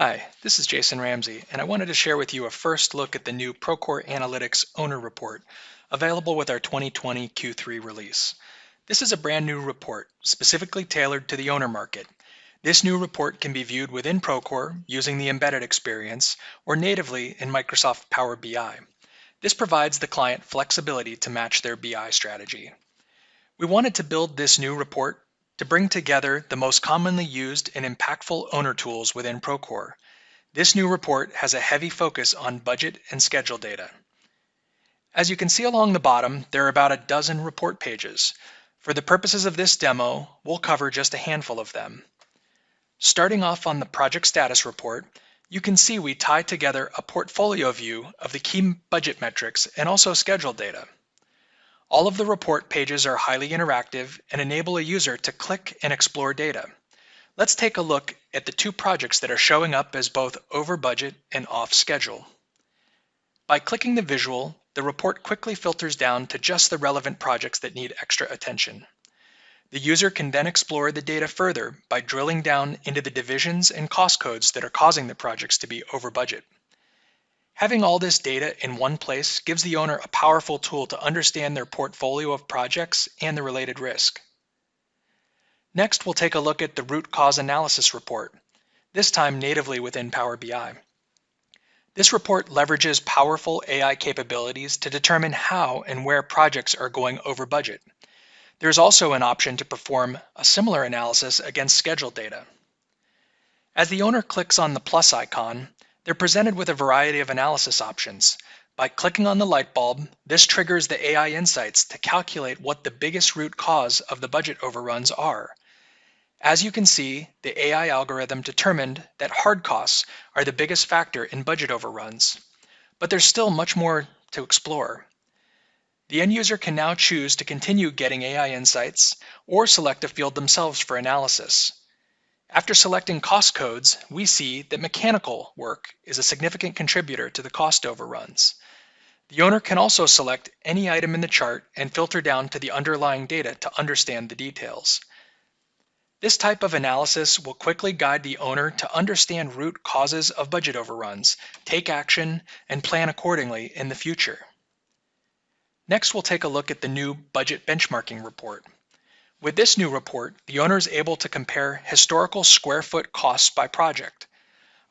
Hi, this is Jason Ramsey, and I wanted to share with you a first look at the new Procore Analytics Owner Report, available with our 2020 Q3 release. This is a brand new report, specifically tailored to the owner market. This new report can be viewed within Procore using the embedded experience or natively in Microsoft Power BI. This provides the client flexibility to match their BI strategy. We wanted to build this new report to bring together the most commonly used and impactful owner tools within Procore. This new report has a heavy focus on budget and schedule data. As you can see along the bottom, there are about a dozen report pages. For the purposes of this demo, we'll cover just a handful of them. Starting off on the project status report, you can see we tie together a portfolio view of the key budget metrics and also schedule data. All of the report pages are highly interactive and enable a user to click and explore data. Let's take a look at the two projects that are showing up as both over budget and off schedule. By clicking the visual, the report quickly filters down to just the relevant projects that need extra attention. The user can then explore the data further by drilling down into the divisions and cost codes that are causing the projects to be over budget. Having all this data in one place gives the owner a powerful tool to understand their portfolio of projects and the related risk. Next, we'll take a look at the root cause analysis report, this time natively within Power BI. This report leverages powerful AI capabilities to determine how and where projects are going over budget. There's also an option to perform a similar analysis against schedule data. As the owner clicks on the plus icon, they're presented with a variety of analysis options. By clicking on the light bulb, this triggers the AI insights to calculate what the biggest root cause of the budget overruns are. As you can see, the AI algorithm determined that hard costs are the biggest factor in budget overruns. But there's still much more to explore. The end user can now choose to continue getting AI insights or select a field themselves for analysis. After selecting cost codes, we see that mechanical work is a significant contributor to the cost overruns. The owner can also select any item in the chart and filter down to the underlying data to understand the details. This type of analysis will quickly guide the owner to understand root causes of budget overruns, take action, and plan accordingly in the future. Next, we'll take a look at the new budget benchmarking report. With this new report, the owner is able to compare historical square foot costs by project.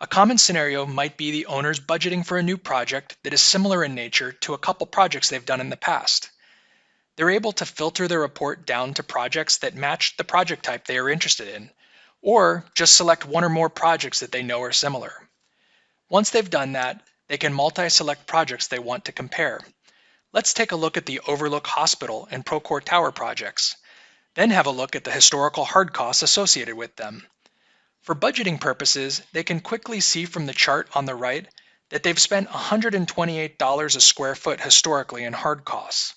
A common scenario might be the owner's budgeting for a new project that is similar in nature to a couple projects they've done in the past. They're able to filter their report down to projects that match the project type they are interested in, or just select one or more projects that they know are similar. Once they've done that, they can multi-select projects they want to compare. Let's take a look at the Overlook Hospital and Procore Tower projects. Then have a look at the historical hard costs associated with them. For budgeting purposes, they can quickly see from the chart on the right that they've spent $128 a square foot historically in hard costs.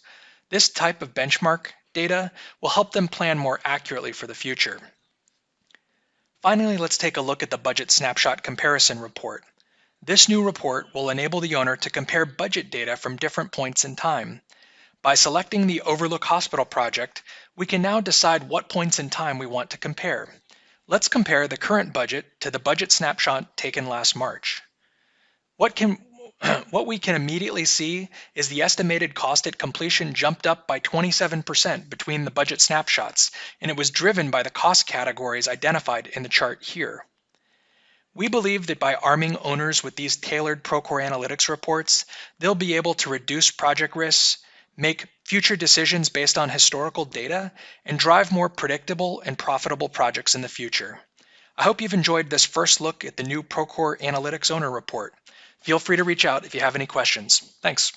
This type of benchmark data will help them plan more accurately for the future. Finally, let's take a look at the Budget Snapshot Comparison Report. This new report will enable the owner to compare budget data from different points in time. By selecting the Overlook Hospital project, we can now decide what points in time we want to compare. Let's compare the current budget to the budget snapshot taken last March. What we can immediately see is the estimated cost at completion jumped up by 27% between the budget snapshots, and it was driven by the cost categories identified in the chart here. We believe that by arming owners with these tailored Procore Analytics reports, they'll be able to reduce project risks, make future decisions based on historical data, and drive more predictable and profitable projects in the future. I hope you've enjoyed this first look at the new Procore Analytics Owner Report. Feel free to reach out if you have any questions. Thanks.